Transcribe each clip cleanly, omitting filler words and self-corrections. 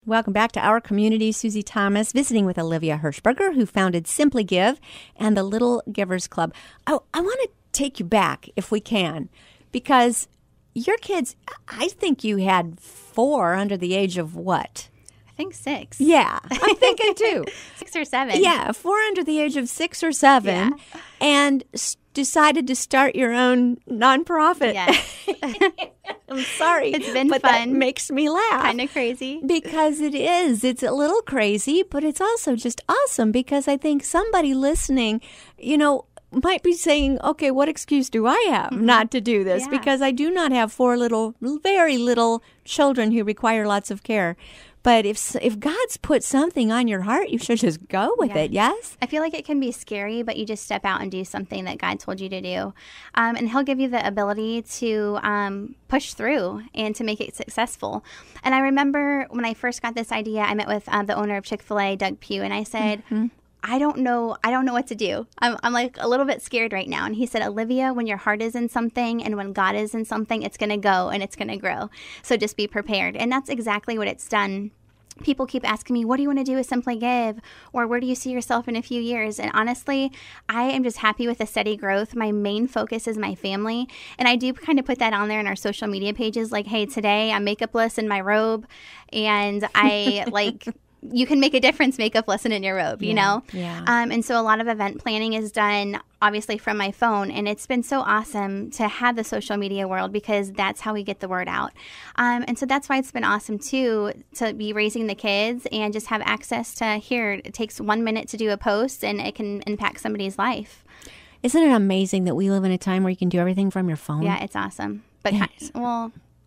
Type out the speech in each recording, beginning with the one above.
Welcome back to Our Community. Susie Thomas visiting with Olivia Hirschberger, who founded Simply Give and the Little Givers Club. I want to take you back, if we can, because your kids, I think you had 4 under the age of what? I think 6. Yeah, I'm thinking too. 6 or 7. Yeah, 4 under the age of 6 or 7, Yeah. and decided to start your own nonprofit. Yes. I'm sorry. It's been but fun. That makes me laugh. Kind of crazy. Because it is. It's a little crazy, but it's also just awesome because I think somebody listening, might be saying, okay, what excuse do I have not to do this? Yeah. Because I do not have 4 very little children who require lots of care. But if God's put something on your heart, you should just go with it, yes? I feel like it can be scary, but you just step out and do something that God told you to do. And He'll give you the ability to push through and to make it successful. And I remember when I first got this idea, I met with the owner of Chick-fil-A, Doug Pugh, and I said, I don't know what to do. I'm like a little bit scared right now. And he said, Olivia, when your heart is in something and when God is in something, it's going to go and it's going to grow. So just be prepared. And that's exactly what it's done. People keep asking me, what do you want to do with Simply Give? Or where do you see yourself in a few years? And honestly, I am just happy with the steady growth. My main focus is my family. And I do kind of put that on there in our social media pages. Like, hey, today I'm makeupless in my robe. And I you can make a difference makeupless in your robe, you know? Yeah. And so a lot of event planning is done obviously from my phone. And it's been so awesome to have the social media world because that's how we get the word out. And so that's why it's been awesome too to be raising the kids and just have access to here. It takes 1 minute to do a post and it can impact somebody's life. Isn't it amazing that we live in a time where you can do everything from your phone? Yeah, it's awesome. But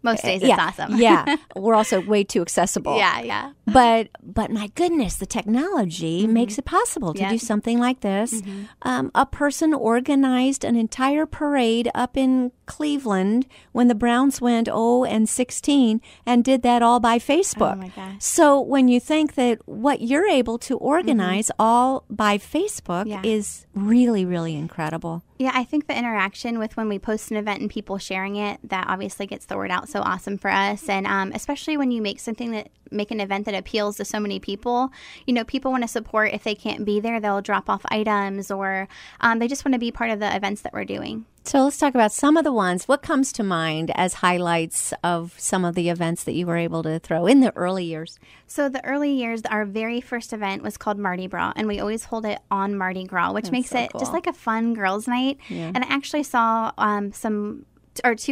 most days it's awesome. Yeah. We're also way too accessible. Yeah. But my goodness, the technology makes it possible to do something like this. A person organized an entire parade up in Cleveland when the Browns went 0-16 and did that all by Facebook. Oh my gosh. So when you think that what you're able to organize all by Facebook is really, really incredible. Yeah, I think the interaction with when we post an event and people sharing it, that obviously gets the word out so awesome for us. And especially when you make an event that appeals to so many people, people want to support. If they can't be there, they'll drop off items or they just want to be part of the events that we're doing. So let's talk about some of the ones. What comes to mind as highlights of some of the events that you were able to throw in the early years? So the early years, our very first event was called Mardi Gras, and we always hold it on Mardi Gras, which makes it just like a fun girls' night. Yeah. And I actually saw 2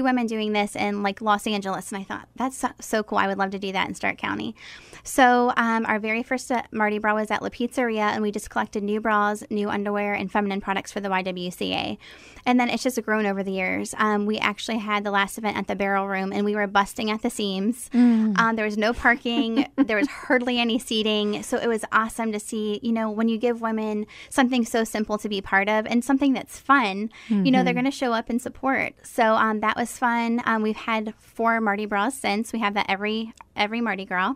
women doing this in like Los Angeles, and I thought that's so cool. I would love to do that in Stark County. So our very first Mardi Gras was at La Pizzeria, and we just collected new bras, new underwear, and feminine products for the YWCA. And then it's just grown over the years. We actually had the last event at the Barrel Room, and we were busting at the seams. There was no parking. There was hardly any seating. So it was awesome to see, when you give women something so simple to be part of and something that's fun, they're going to show up and support. So that was fun. We've had 4 Mardi Gras since. We have that every Mardi Gras.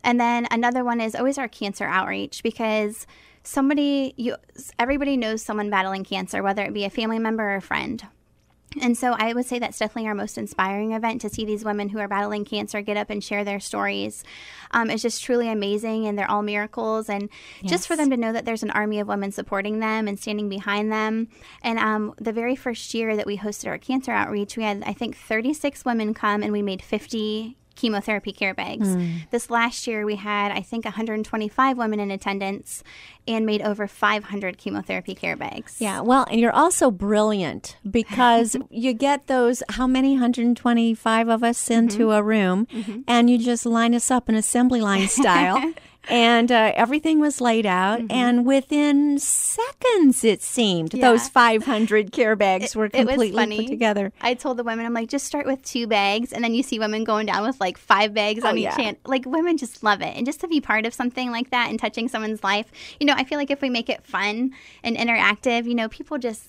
And then another one is always our cancer outreach because everybody knows someone battling cancer, whether it be a family member or a friend. And so I would say that's definitely our most inspiring event to see these women who are battling cancer get up and share their stories. It's just truly amazing, and they're all miracles. And just for them to know that there's an army of women supporting them and standing behind them. And the very first year that we hosted our cancer outreach, we had, I think, 36 women come, and we made 50 chemotherapy care bags. This last year, we had, I think, 125 women in attendance and made over 500 chemotherapy care bags. Yeah, well, and you're also brilliant because you get those, how many, 125 of us into a room, and you just line us up in assembly line style. And everything was laid out, and within seconds, it seemed, those 500 care bags were completely put together. I told the women, I'm like, just start with 2 bags, and then you see women going down with like 5 bags on each hand. Like, women just love it. And just to be part of something like that and touching someone's life, I feel like if we make it fun and interactive,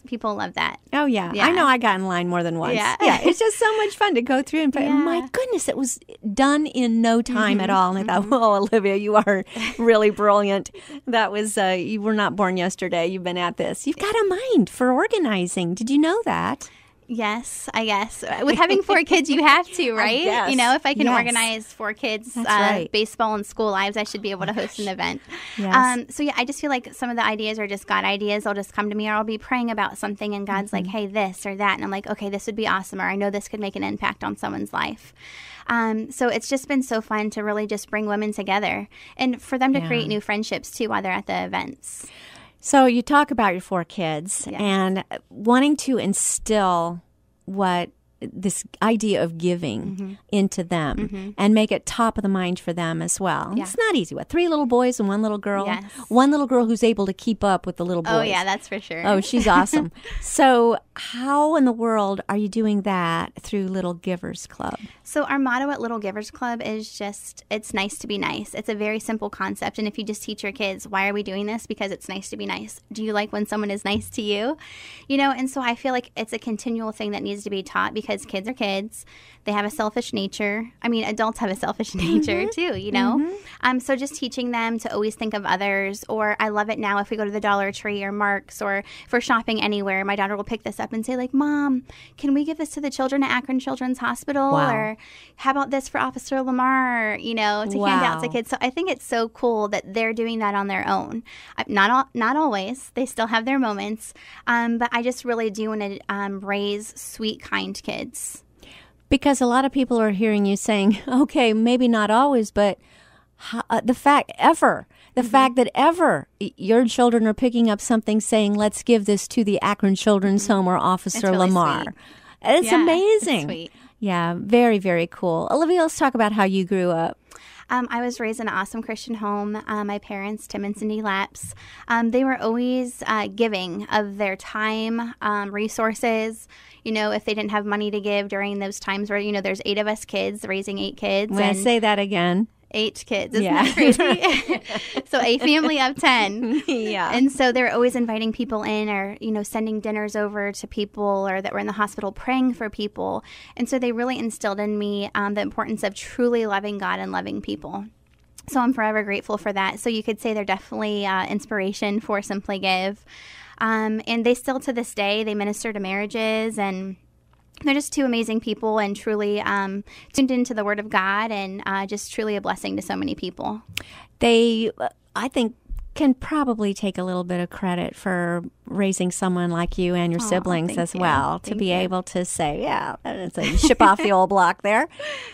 people love that. Oh, yeah. I know I got in line more than once. Yeah. It's just so much fun to go through. And my goodness, it was done in no time at all. And I thought, whoa, Olivia, you are really brilliant. That was, you were not born yesterday. You've been at this. You've got a mind for organizing. Did you know that? Yes, I guess. With having 4 kids, you have to, right? You know, if I can organize 4 kids, baseball and school lives, I should be able to host an event. Yes. So yeah, I just feel like some of the ideas are just God ideas. They'll just come to me, or I'll be praying about something and God's like, hey, this or that. And I'm like, okay, this would be awesome. Or I know this could make an impact on someone's life. So it's just been so fun to really just bring women together and for them to create new friendships too while they're at the events. So you talk about your 4 kids and wanting to instill this idea of giving into them and make it top of the mind for them as well. Yeah. It's not easy. 3 little boys and 1 little girl? Yes. 1 little girl who's able to keep up with the little boys. Oh, yeah, that's for sure. Oh, she's awesome. So how in the world are you doing that through Little Givers Club? So our motto at Little Givers Club is just, it's nice to be nice. It's a very simple concept. And if you just teach your kids, why are we doing this? Because it's nice to be nice. Do you like when someone is nice to you? You know, and so I feel like it's a continual thing that needs to be taught because kids are kids. They have a selfish nature. I mean, adults have a selfish nature too, you know? So just teaching them to always think of others. Or I love it now if we go to the Dollar Tree or Mark's or if we're shopping anywhere, my daughter will pick this up and say like, Mom, can we give this to the children at Akron Children's Hospital? Wow. Or how about this for Officer Lamar, you know, to hand out to kids. So I think it's so cool that they're doing that on their own. Not always. They still have their moments. But I just really do want to raise sweet, kind kids. Because a lot of people are hearing you saying, okay, maybe not always, but the fact that ever your children are picking up something saying, let's give this to the Akron Children's Home or Officer really Lamar. Sweet. It's amazing. It's sweet. Yeah, very, very cool. Olivia, let's talk about how you grew up. I was raised in an awesome Christian home. My parents, Tim and Cindy Lapps, they were always giving of their time, resources. You know, if they didn't have money to give during those times where, you know, there's 8 of us kids, raising 8 kids. When I say that again. 8 kids. Isn't that crazy? So a family of 10. Yeah. And so they're always inviting people in or, you know, sending dinners over to people or that were in the hospital praying for people. And so they really instilled in me the importance of truly loving God and loving people. So I'm forever grateful for that. So you could say they're definitely inspiration for Simply Give. And they still to this day, they minister to marriages and they're just 2 amazing people and truly tuned into the Word of God and just truly a blessing to so many people. They, I think, can probably take a little bit of credit for raising someone like you and your siblings as well, to be able to say, yeah, it's a ship off the old block there.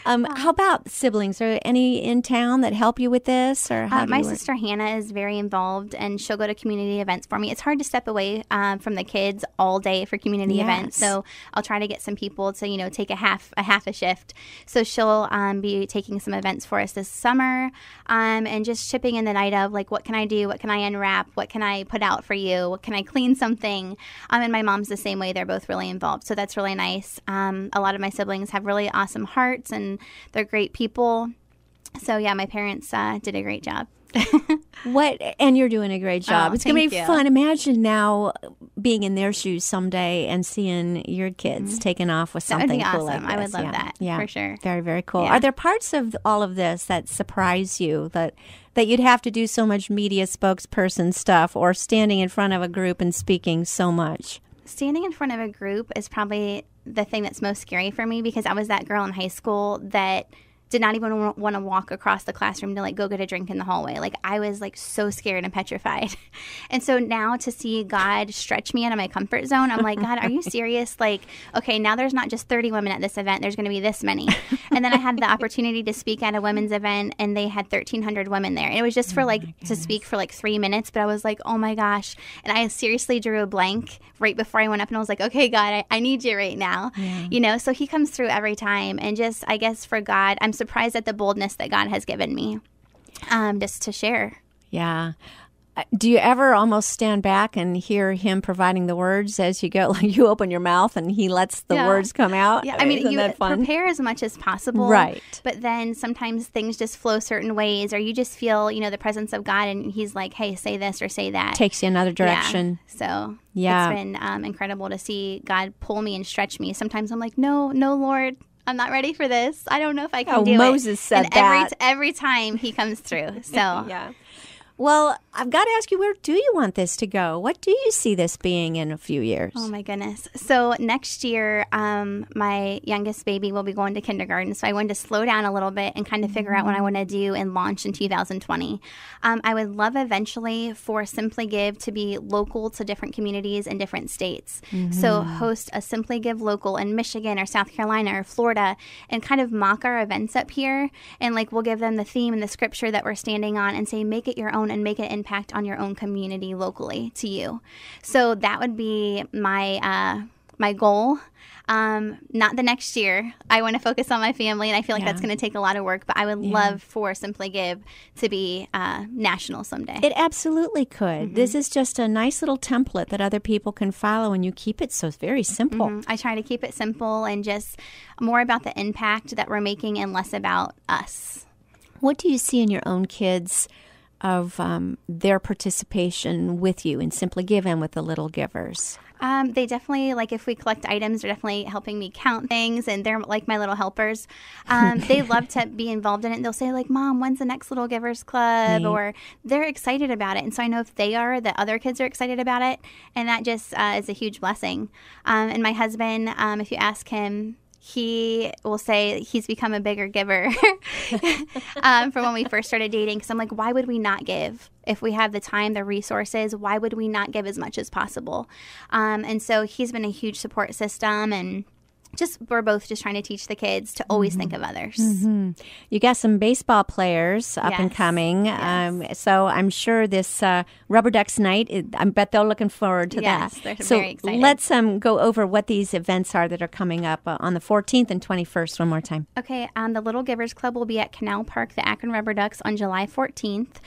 How about siblings? Are any in town that help you with this? Or how my sister Hannah is very involved, and she'll go to community events for me. It's hard to step away from the kids all day for community events, so I'll try to get some people to, you know, take a half a shift. So she'll be taking some events for us this summer, and just chipping in the night of like, what can I do? What can I unwrap? What can I put out for you? What can I clean something? And my mom's the same way. They're both really involved. So that's really nice. A lot of my siblings have really awesome hearts and they're great people. So yeah, my parents did a great job. And you're doing a great job. It's going to be fun. Imagine now being in their shoes someday and seeing your kids taking off with something cool awesome. like this. I would love that, for sure. Very, very cool. Yeah. Are there parts of all of this that surprise you that you'd have to do so much media spokesperson stuff or standing in front of a group and speaking so much? Standing in front of a group is probably the thing that's most scary for me because I was that girl in high school that did not even want to walk across the classroom to like go get a drink in the hallway. Like I was like so scared and petrified. And so now to see God stretch me out of my comfort zone, I'm like, God, are you serious? Like, okay, now there's not just 30 women at this event. There's going to be this many. And then I had the opportunity to speak at a women's event and they had 1,300 women there. And it was just for like to speak for like 3 minutes. But I was like, oh my gosh. And I seriously drew a blank right before I went up and I was like, okay, God, I need you right now. Yeah. You know, so he comes through every time. And just, I guess for God, I'm surprised at the boldness that God has given me just to share. Yeah. Do you ever almost stand back and hear him providing the words as you go? Like you open your mouth and he lets the words come out? Yeah, I mean, you prepare as much as possible. Right. But then sometimes things just flow certain ways or you just feel, you know, the presence of God and he's like, hey, say this or say that. Takes you another direction. Yeah. So it's been incredible to see God pull me and stretch me. Sometimes I'm like, no, Lord. I'm not ready for this. I don't know if I can do Moses it. said and that. Every time he comes through. So yeah. Well, I've got to ask you, where do you want this to go? What do you see this being in a few years? Oh, my goodness. So next year, my youngest baby will be going to kindergarten. So I wanted to slow down a little bit and kind of figure out what I want to do and launch in 2020. I would love eventually for Simply Give to be local to different communities in different states. So host a Simply Give local in Michigan or South Carolina or Florida and kind of mock our events up here. And like we'll give them the theme and the scripture that we're standing on and say, make it your own and make an impact on your own community locally to you. So that would be my my goal. Not the next year. I want to focus on my family, and I feel like that's going to take a lot of work, but I would love for Simply Give to be national someday. It absolutely could. This is just a nice little template that other people can follow, and you keep it so very simple. I try to keep it simple and just more about the impact that we're making and less about us. What do you see in your own kids of their participation with you in Simply Give and with the Little Givers? They definitely, like if we collect items, they're definitely helping me count things, and they're like my little helpers. They love to be involved in it. They'll say like, Mom, when's the next Little Givers Club? Or they're excited about it. And so I know if they are, the other kids are excited about it. And that just is a huge blessing. And my husband, if you ask him, he will say he's become a bigger giver from when we first started dating. Because I'm like, why would we not give? If we have the time, the resources, why would we not give as much as possible? And so he's been a huge support system, and we're both just trying to teach the kids to always think of others. You got some baseball players up and coming. So I'm sure this Rubber Ducks night, I bet they're looking forward to that. They're very excited. Let's go over what these events are that are coming up on the 14th and 21st one more time. Okay, the Little Givers Club will be at Canal Park, the Akron Rubber Ducks, on July 14th.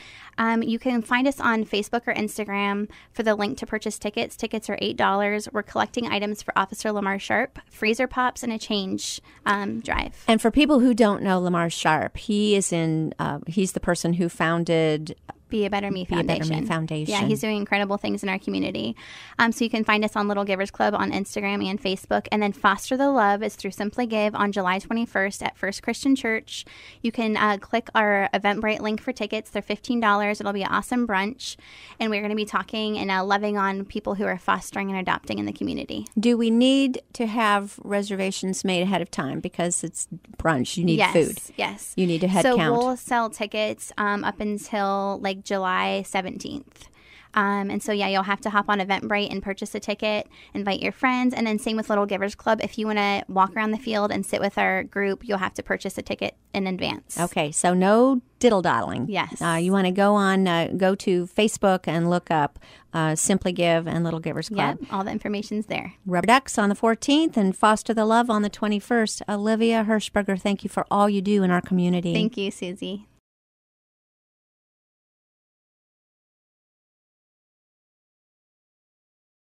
You can find us on Facebook or Instagram for the link to purchase tickets. Tickets are $8. We're collecting items for Officer Lamar Sharp, freezer pops, and a change drive. And for people who don't know Lamar Sharp, he's the person who founded Be a Better Me Foundation. Yeah, he's doing incredible things in our community. So you can find us on Little Givers Club on Instagram and Facebook. And then Foster the Love is through Simply Give on July 21st at First Christian Church. You can click our Eventbrite link for tickets. They're $15. It'll be an awesome brunch. And we're going to be talking and loving on people who are fostering and adopting in the community. Do we need to have reservations made ahead of time? Because it's brunch. You need food. Yes. You need a head count. So we'll sell tickets up until July 17th. And so, you'll have to hop on Eventbrite and purchase a ticket, invite your friends, and then same with Little Givers Club. If you want to walk around the field and sit with our group, you'll have to purchase a ticket in advance. Okay, so no diddle-daddling. Yes. You want to go to Facebook and look up Simply Give and Little Givers Club. Yep, all the information's there. Rubber Ducks on the 14th and Foster the Love on the 21st. Olivia Hirschberger, thank you for all you do in our community. Thank you, Susie.